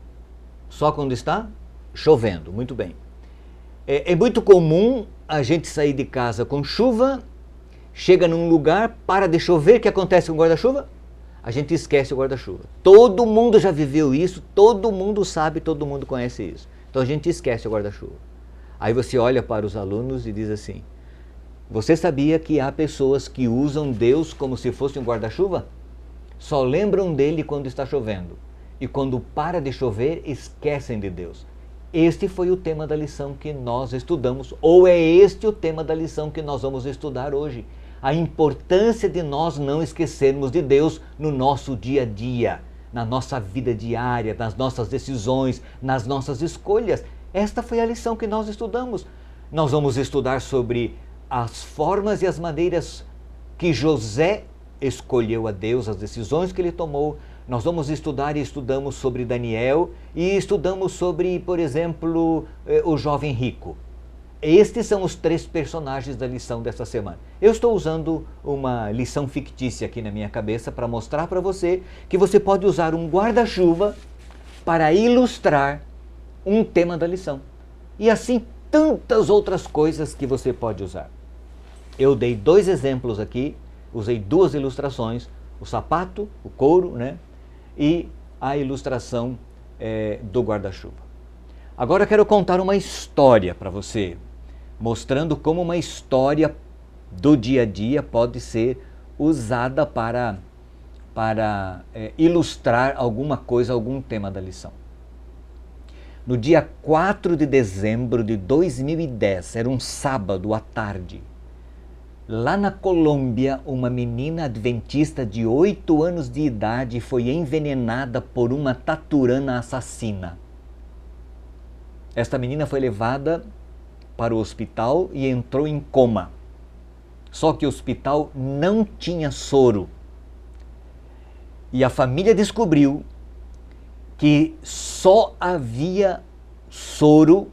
Só quando está chovendo. Muito bem. É muito comum a gente sair de casa com chuva, chega num lugar, para de chover, o que acontece com o guarda-chuva? A gente esquece o guarda-chuva. Todo mundo já viveu isso, todo mundo sabe, todo mundo conhece isso. Então a gente esquece o guarda-chuva. Aí você olha para os alunos e diz assim, você sabia que há pessoas que usam Deus como se fosse um guarda-chuva? Só lembram dele quando está chovendo. E quando para de chover, esquecem de Deus. Este foi o tema da lição que nós estudamos, ou é este o tema da lição que nós vamos estudar hoje. A importância de nós não esquecermos de Deus no nosso dia a dia, na nossa vida diária, nas nossas decisões, nas nossas escolhas. Esta foi a lição que nós estudamos. Nós vamos estudar sobre as formas e as maneiras que José escolheu a Deus, as decisões que ele tomou. Nós vamos estudar e estudamos sobre Daniel e estudamos sobre, por exemplo, o jovem rico. Estes são os 3 personagens da lição desta semana. Eu estou usando uma lição fictícia aqui na minha cabeça para mostrar para você que você pode usar um guarda-chuva para ilustrar um tema da lição. E assim tantas outras coisas que você pode usar. Eu dei 2 exemplos aqui, usei 2 ilustrações, o sapato, o couro, né? E a ilustração do guarda-chuva. Agora eu quero contar uma história para você, mostrando como uma história do dia a dia pode ser usada para ilustrar alguma coisa, algum tema da lição. No dia 4 de dezembro de 2010, era um sábado à tarde, lá na Colômbia, uma menina adventista de 8 anos de idade foi envenenada por uma taturana assassina. Esta menina foi levada para o hospital e entrou em coma. Só que o hospital não tinha soro. E a família descobriu que só havia soro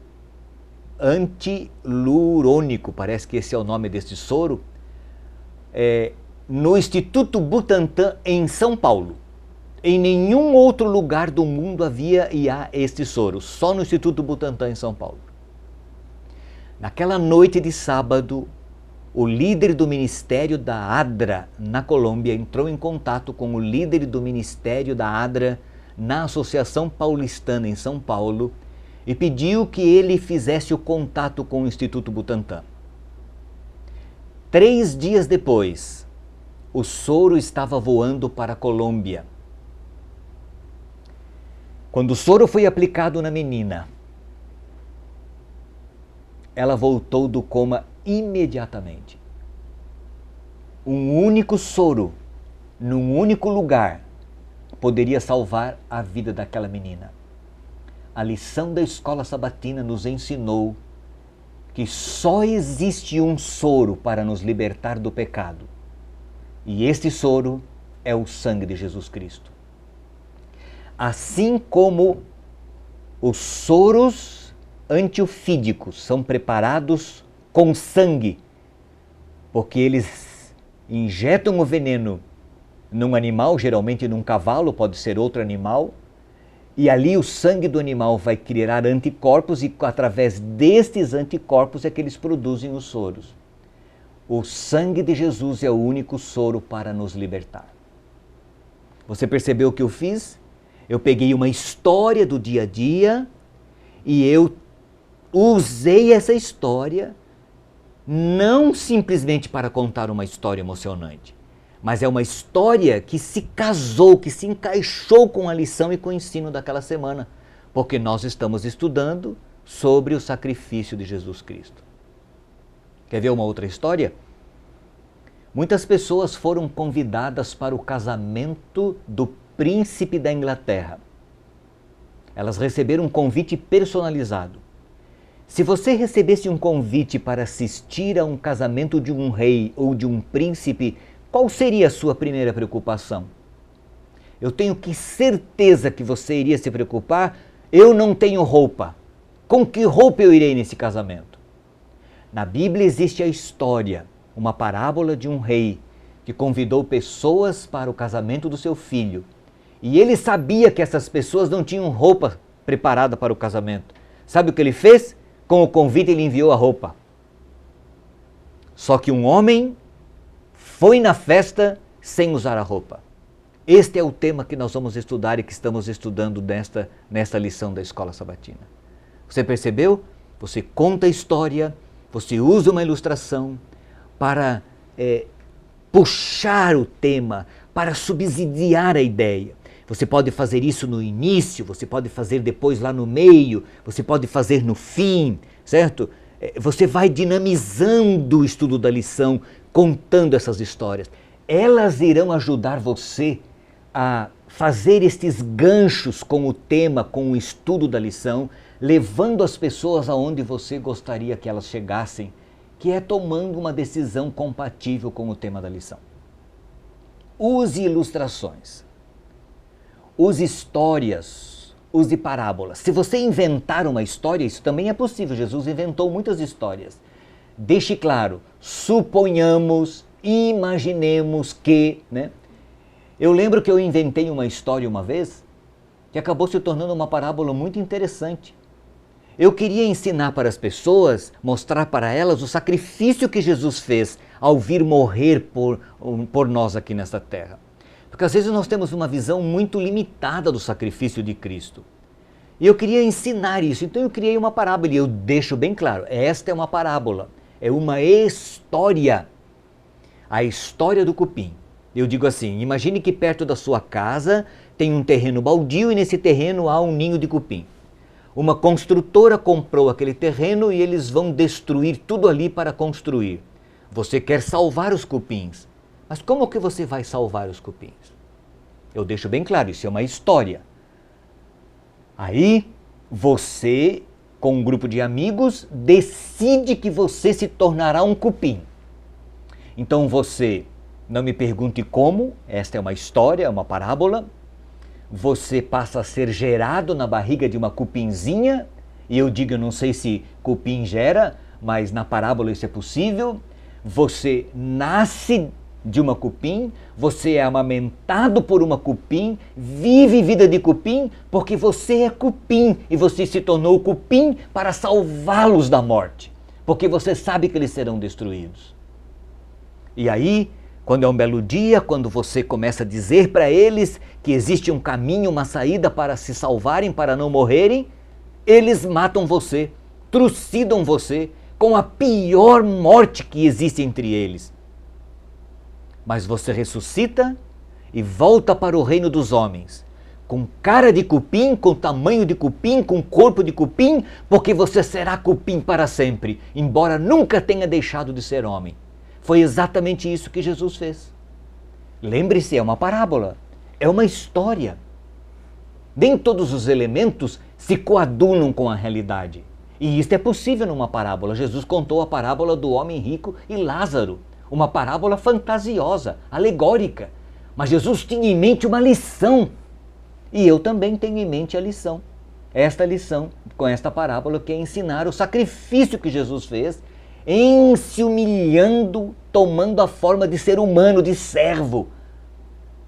antilurônico, parece que esse é o nome desse soro, no Instituto Butantan em São Paulo. Em nenhum outro lugar do mundo havia e há este soro, só no Instituto Butantan em São Paulo. Naquela noite de sábado, o líder do ministério da ADRA na Colômbia entrou em contato com o líder do ministério da ADRA na Associação Paulistana em São Paulo e pediu que ele fizesse o contato com o Instituto Butantan. 3 dias depois, o soro estava voando para a Colômbia. Quando o soro foi aplicado na menina, ela voltou do coma imediatamente. Um único soro, num único lugar, poderia salvar a vida daquela menina. A lição da escola sabatina nos ensinou que só existe um soro para nos libertar do pecado. E este soro é o sangue de Jesus Cristo. Assim como os soros antiofídicos são preparados com sangue, porque eles injetam o veneno num animal, geralmente num cavalo, pode ser outro animal, e ali o sangue do animal vai criar anticorpos e através destes anticorpos é que eles produzem os soros. O sangue de Jesus é o único soro para nos libertar. Você percebeu o que eu fiz? Eu peguei uma história do dia a dia e eu usei essa história não simplesmente para contar uma história emocionante, mas é uma história que se casou, que se encaixou com a lição e com o ensino daquela semana, porque nós estamos estudando sobre o sacrifício de Jesus Cristo. Quer ver uma outra história? Muitas pessoas foram convidadas para o casamento do príncipe da Inglaterra. Elas receberam um convite personalizado. Se você recebesse um convite para assistir a um casamento de um rei ou de um príncipe, qual seria a sua primeira preocupação? Eu tenho que certeza que você iria se preocupar. Eu não tenho roupa. Com que roupa eu irei nesse casamento? Na Bíblia existe a história, uma parábola de um rei que convidou pessoas para o casamento do seu filho. E ele sabia que essas pessoas não tinham roupa preparada para o casamento. Sabe o que ele fez? Com o convite ele enviou a roupa. Só que um homem foi na festa sem usar a roupa. Este é o tema que nós vamos estudar e que estamos estudando nesta lição da Escola Sabatina. Você percebeu? Você conta a história, você usa uma ilustração para puxar o tema, para subsidiar a ideia. Você pode fazer isso no início, você pode fazer depois lá no meio, você pode fazer no fim, certo? Você vai dinamizando o estudo da lição, contando essas histórias. Elas irão ajudar você a fazer estes ganchos com o tema, com o estudo da lição, levando as pessoas aonde você gostaria que elas chegassem, que é tomando uma decisão compatível com o tema da lição. Use ilustrações. Use histórias, use parábolas. Se você inventar uma história, isso também é possível. Jesus inventou muitas histórias. Deixe claro, suponhamos, imaginemos que, né? Eu lembro que eu inventei uma história uma vez que acabou se tornando uma parábola muito interessante. Eu queria ensinar para as pessoas, mostrar para elas o sacrifício que Jesus fez ao vir morrer por nós aqui nesta terra. Porque às vezes nós temos uma visão muito limitada do sacrifício de Cristo. E eu queria ensinar isso, então eu criei uma parábola e eu deixo bem claro, esta é uma parábola, é uma história. A história do cupim. Eu digo assim, imagine que perto da sua casa tem um terreno baldio e nesse terreno há um ninho de cupim. Uma construtora comprou aquele terreno e eles vão destruir tudo ali para construir. Você quer salvar os cupins. Mas como que você vai salvar os cupins? Eu deixo bem claro, isso é uma história. Aí você, com um grupo de amigos, decide que você se tornará um cupim. Então você, não me pergunte como, esta é uma história, é uma parábola. Você passa a ser gerado na barriga de uma cupinzinha, e eu digo, eu não sei se cupim gera, mas na parábola isso é possível. Você nasce de uma cupim, você é amamentado por uma cupim, vive vida de cupim, porque você é cupim e você se tornou cupim para salvá-los da morte. porque você sabe que eles serão destruídos. E aí, quando é um belo dia, quando você começa a dizer para eles que existe um caminho, uma saída para se salvarem, para não morrerem, eles matam você, trucidam você com a pior morte que existe entre eles. Mas você ressuscita e volta para o reino dos homens, com cara de cupim, com tamanho de cupim, com corpo de cupim, porque você será cupim para sempre, embora nunca tenha deixado de ser homem. Foi exatamente isso que Jesus fez. Lembre-se, é uma parábola, é uma história. Nem todos os elementos se coadunam com a realidade. E isto é possível numa parábola. Jesus contou a parábola do homem rico e Lázaro, uma parábola fantasiosa, alegórica. Mas Jesus tinha em mente uma lição. E eu também tenho em mente a lição. Esta lição, com esta parábola, que é ensinar o sacrifício que Jesus fez em se humilhando, tomando a forma de ser humano, de servo,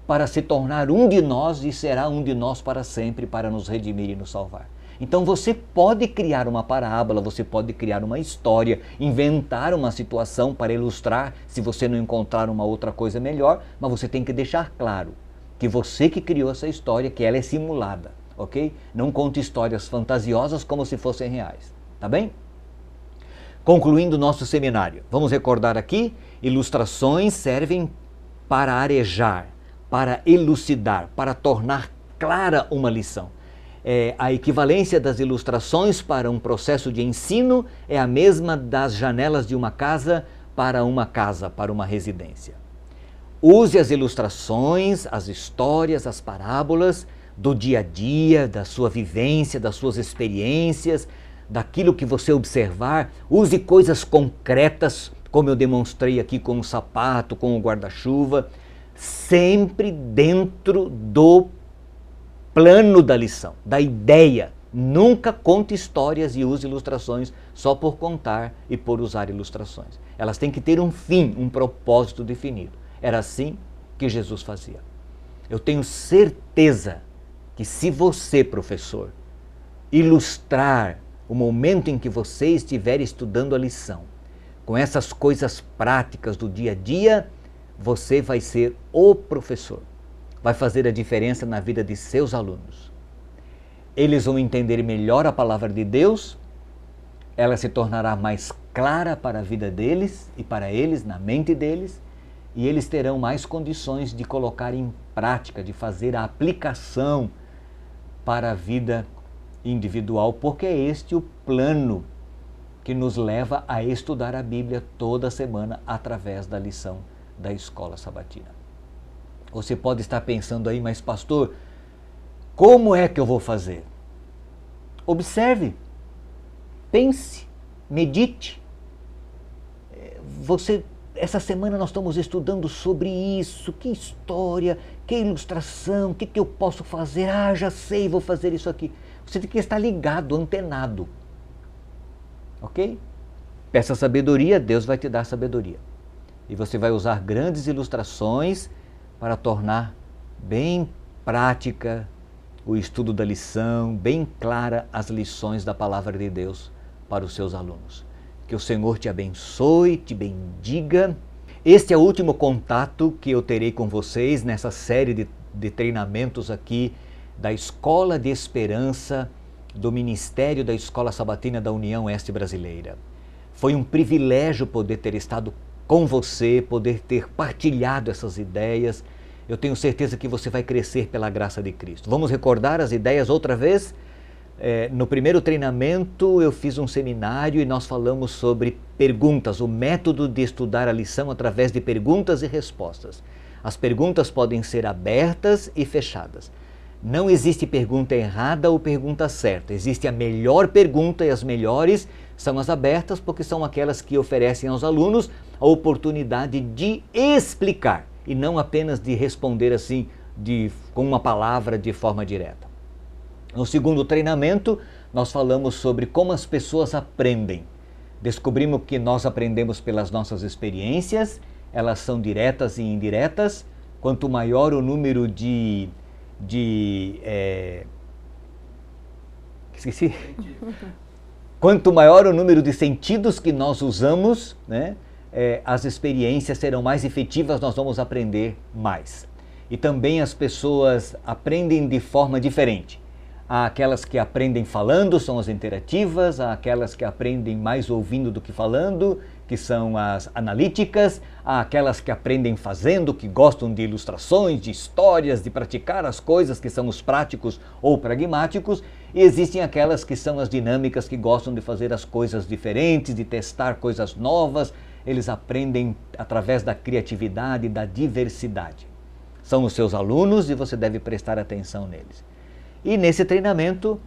para se tornar um de nós e será um de nós para sempre, para nos redimir e nos salvar. Então você pode criar uma parábola, você pode criar uma história, inventar uma situação para ilustrar, se você não encontrar uma outra coisa melhor, mas você tem que deixar claro que você que criou essa história, que ela é simulada, ok? Não conte histórias fantasiosas como se fossem reais, tá bem? Concluindo o nosso seminário, vamos recordar aqui, ilustrações servem para arejar, para elucidar, para tornar clara uma lição. A equivalência das ilustrações para um processo de ensino é a mesma das janelas de uma casa, para uma residência. Use as ilustrações, as histórias, as parábolas do dia a dia, da sua vivência, das suas experiências, daquilo que você observar. Use coisas concretas, como eu demonstrei aqui com o sapato, com o guarda-chuva, sempre dentro do plano da lição, da ideia. Nunca conte histórias e use ilustrações só por contar e por usar ilustrações. Elas têm que ter um fim, um propósito definido. Era assim que Jesus fazia. Eu tenho certeza que se você, professor, ilustrar o momento em que você estiver estudando a lição, com essas coisas práticas do dia a dia, você vai ser o professor. Vai fazer a diferença na vida de seus alunos. Eles vão entender melhor a palavra de Deus, ela se tornará mais clara para a vida deles e para eles, na mente deles, e eles terão mais condições de colocar em prática, de fazer a aplicação para a vida individual, porque é este o plano que nos leva a estudar a Bíblia toda semana através da lição da Escola Sabatina. Você pode estar pensando aí, mas pastor, como é que eu vou fazer? Observe, pense, medite. Essa semana nós estamos estudando sobre isso, que história, que ilustração, o que eu posso fazer? Ah, já sei, vou fazer isso aqui. Você tem que estar ligado, antenado, ok? Peça sabedoria, Deus vai te dar sabedoria. E você vai usar grandes ilustrações para tornar bem prática o estudo da lição, bem clara as lições da palavra de Deus para os seus alunos. Que o Senhor te abençoe, te bendiga. Este é o último contato que eu terei com vocês nessa série de treinamentos aqui da Escola de Esperança do Ministério da Escola Sabatina da União Oeste Brasileira. Foi um privilégio poder ter estado com você, poder ter partilhado essas ideias. Eu tenho certeza que você vai crescer pela graça de Cristo. Vamos recordar as ideias outra vez? No primeiro treinamento eu fiz um seminário e nós falamos sobre perguntas, o método de estudar a lição através de perguntas e respostas. As perguntas podem ser abertas e fechadas. Não existe pergunta errada ou pergunta certa. Existe a melhor pergunta e as melhores são as abertas, porque são aquelas que oferecem aos alunos a oportunidade de explicar e não apenas de responder assim com uma palavra de forma direta. No segundo treinamento, nós falamos sobre como as pessoas aprendem. Descobrimos que nós aprendemos pelas nossas experiências, elas são diretas e indiretas. Quanto maior o número Quanto maior o número de sentidos que nós usamos, né, as experiências serão mais efetivas, nós vamos aprender mais. E também as pessoas aprendem de forma diferente. Há aquelas que aprendem falando, são as interativas, há aquelas que aprendem mais ouvindo do que falando, que são as analíticas, há aquelas que aprendem fazendo, que gostam de ilustrações, de histórias, de praticar as coisas, que são os práticos ou pragmáticos, e existem aquelas que são as dinâmicas, que gostam de fazer as coisas diferentes, de testar coisas novas. Eles aprendem através da criatividade e da diversidade. São os seus alunos e você deve prestar atenção neles. E nesse treinamento,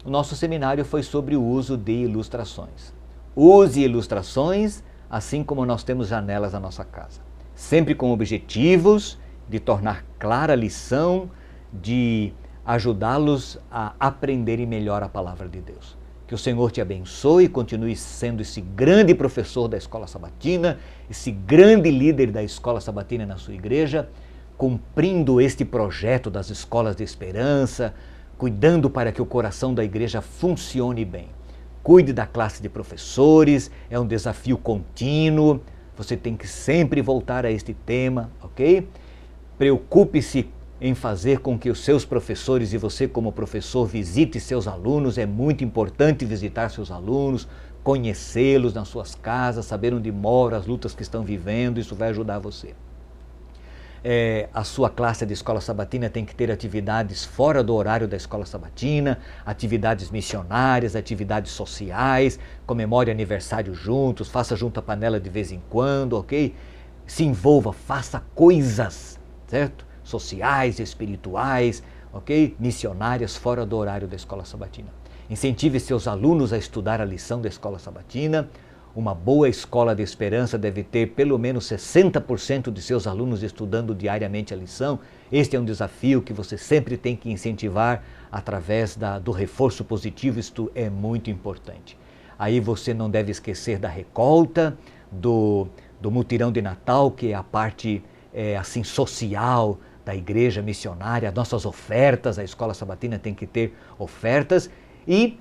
o nosso seminário foi sobre o uso de ilustrações. Use ilustrações, assim como nós temos janelas na nossa casa. Sempre com objetivos de tornar clara a lição, de ajudá-los a aprenderem melhor a palavra de Deus. Que o Senhor te abençoe e continue sendo esse grande professor da Escola Sabatina, esse grande líder da Escola Sabatina na sua igreja, cumprindo este projeto das escolas de esperança, cuidando para que o coração da igreja funcione bem. Cuide da classe de professores, é um desafio contínuo, você tem que sempre voltar a este tema, ok? Preocupe-se em fazer com que os seus professores e você como professor visite seus alunos. É muito importante visitar seus alunos, conhecê-los nas suas casas, saber onde moram, as lutas que estão vivendo, isso vai ajudar você. A sua classe de escola sabatina tem que ter atividades fora do horário da escola sabatina, atividades missionárias, atividades sociais, comemore aniversário juntos, faça junto a panela de vez em quando, ok? Se envolva, faça coisas, certo? Sociais, espirituais, ok? Missionárias fora do horário da escola sabatina. Incentive seus alunos a estudar a lição da escola sabatina. Uma boa escola de esperança deve ter pelo menos 60% de seus alunos estudando diariamente a lição. Este é um desafio que você sempre tem que incentivar através do reforço positivo, isto é muito importante. Aí você não deve esquecer da recolta, do mutirão de Natal, que é a parte assim social da igreja missionária, as nossas ofertas, a escola sabatina tem que ter ofertas e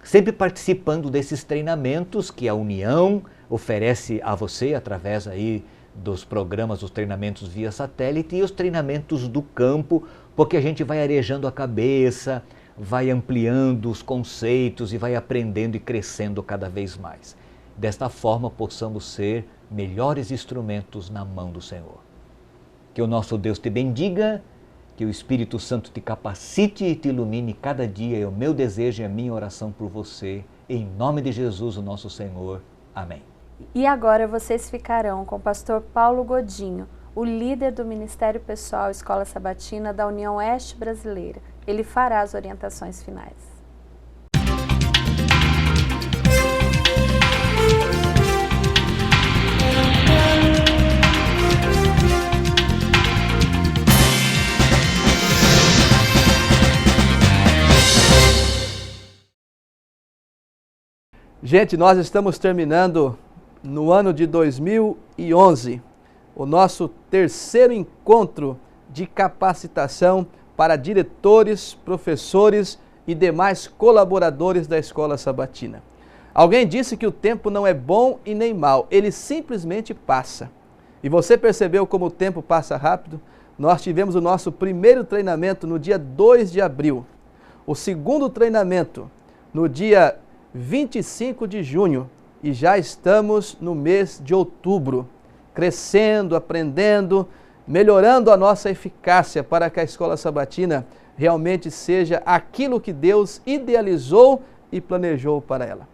sempre participando desses treinamentos que a União oferece a você através aí dos programas, dos treinamentos via satélite e os treinamentos do campo, porque a gente vai arejando a cabeça, vai ampliando os conceitos e vai aprendendo e crescendo cada vez mais. Desta forma, possamos ser melhores instrumentos na mão do Senhor. Que o nosso Deus te bendiga, que o Espírito Santo te capacite e te ilumine cada dia. É o meu desejo e a minha oração por você. Em nome de Jesus, o nosso Senhor. Amém. E agora vocês ficarão com o pastor Paulo Godinho, o líder do Ministério Pessoal Escola Sabatina da União Oeste Brasileira. Ele fará as orientações finais. Gente, nós estamos terminando no ano de 2011 o nosso terceiro encontro de capacitação para diretores, professores e demais colaboradores da Escola Sabatina. Alguém disse que o tempo não é bom e nem mal, ele simplesmente passa. E você percebeu como o tempo passa rápido? Nós tivemos o nosso primeiro treinamento no dia 2 de abril, o segundo treinamento no dia 25 de junho e já estamos no mês de outubro, crescendo, aprendendo, melhorando a nossa eficácia para que a Escola Sabatina realmente seja aquilo que Deus idealizou e planejou para ela.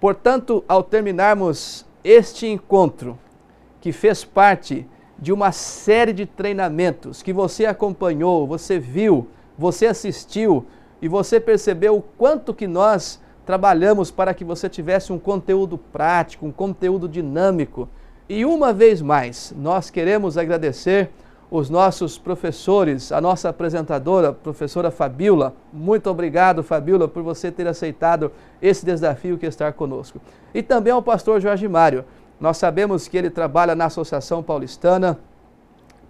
Portanto, ao terminarmos este encontro, que fez parte de uma série de treinamentos que você acompanhou, você viu, você assistiu e você percebeu o quanto que nós trabalhamos para que você tivesse um conteúdo prático, um conteúdo dinâmico. E uma vez mais, nós queremos agradecer os nossos professores, a nossa apresentadora, a professora Fabíola. Muito obrigado, Fabíola, por você ter aceitado esse desafio que é estar conosco. E também ao pastor Jorge Mário. Nós sabemos que ele trabalha na Associação Paulistana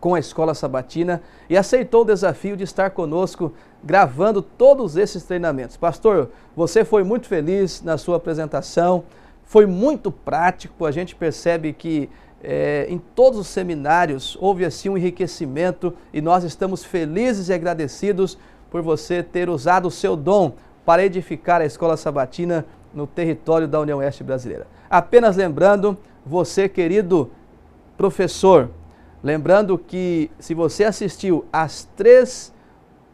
com a Escola Sabatina e aceitou o desafio de estar conosco gravando todos esses treinamentos. Pastor, você foi muito feliz na sua apresentação, foi muito prático, a gente percebe que em todos os seminários houve assim um enriquecimento e nós estamos felizes e agradecidos por você ter usado o seu dom para edificar a Escola Sabatina no território da União Oeste Brasileira. Apenas lembrando, você querido professor, lembrando que se você assistiu às 3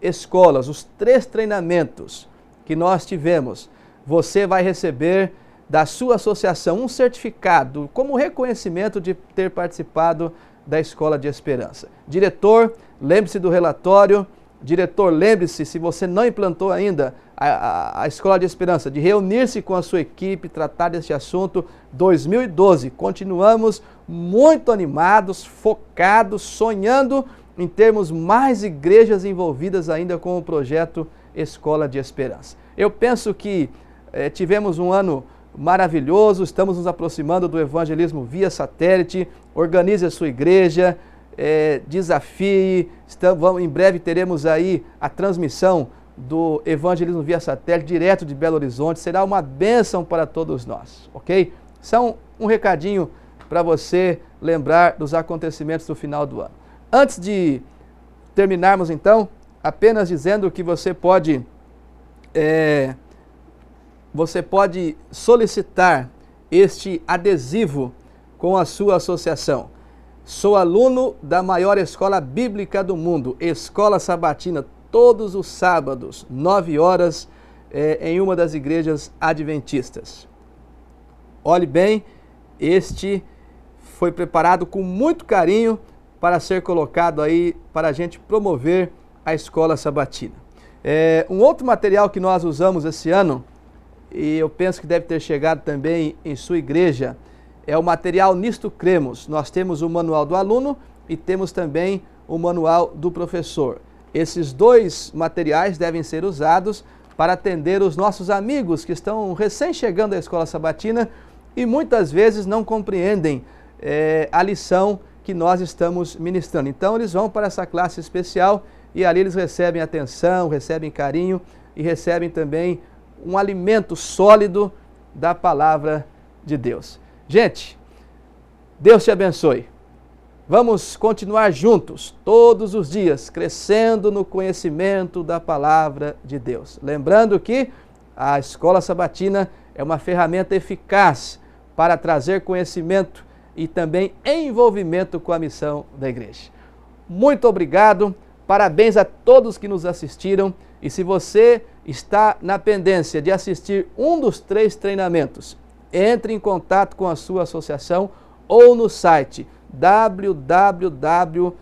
escolas, os 3 treinamentos que nós tivemos, você vai receber da sua associação um certificado como reconhecimento de ter participado da Escola de Esperança. Diretor, lembre-se do relatório. Diretor, lembre-se, se você não implantou ainda a Escola de Esperança, de reunir-se com a sua equipe, tratar deste assunto. 2012, continuamos muito animados, focados, sonhando em termos mais igrejas envolvidas ainda com o projeto Escola de Esperança. Eu penso que tivemos um ano maravilhoso, estamos nos aproximando do evangelismo via satélite. Organize a sua igreja, desafie, em breve teremos aí a transmissão do evangelismo via satélite direto de Belo Horizonte, será uma bênção para todos nós, ok? São um recadinho para você lembrar dos acontecimentos do final do ano. Antes de terminarmos então, apenas dizendo que você pode solicitar este adesivo com a sua associação. Sou aluno da maior escola bíblica do mundo, Escola Sabatina, todos os sábados, 9 horas, em uma das igrejas adventistas. Olhe bem, este foi preparado com muito carinho para ser colocado aí, para a gente promover a Escola Sabatina. Um outro material que nós usamos esse ano, e eu penso que deve ter chegado também em sua igreja, é o material Nisto Cremos. Nós temos o manual do aluno e temos também o manual do professor. Esses 2 materiais devem ser usados para atender os nossos amigos que estão recém chegando à Escola Sabatina e muitas vezes não compreendem a lição que nós estamos ministrando. Então eles vão para essa classe especial e ali eles recebem atenção, recebem carinho e recebem também um alimento sólido da palavra de Deus. Gente, Deus te abençoe. Vamos continuar juntos todos os dias, crescendo no conhecimento da palavra de Deus. Lembrando que a Escola Sabatina é uma ferramenta eficaz para trazer conhecimento e também envolvimento com a missão da igreja. Muito obrigado, parabéns a todos que nos assistiram e se você está na pendência de assistir um dos 3 treinamentos, entre em contato com a sua associação ou no site www.eb.org.br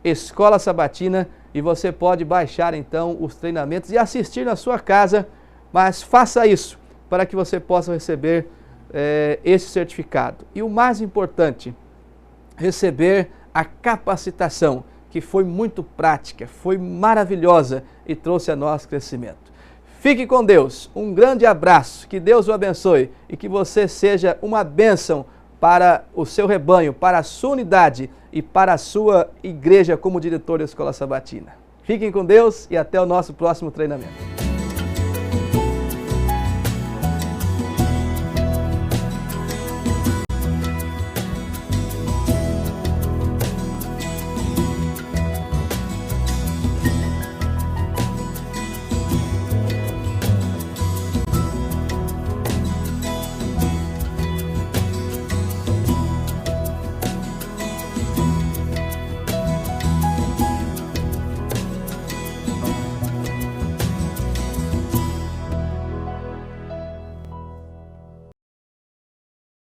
Escola Sabatina e você pode baixar então os treinamentos e assistir na sua casa, mas faça isso para que você possa receber esse certificado. E o mais importante, receber a capacitação, que foi muito prática, foi maravilhosa e trouxe a nós crescimento. Fique com Deus, um grande abraço, que Deus o abençoe e que você seja uma bênção para o seu rebanho, para a sua unidade e para a sua igreja como diretor da Escola Sabatina. Fiquem com Deus e até o nosso próximo treinamento.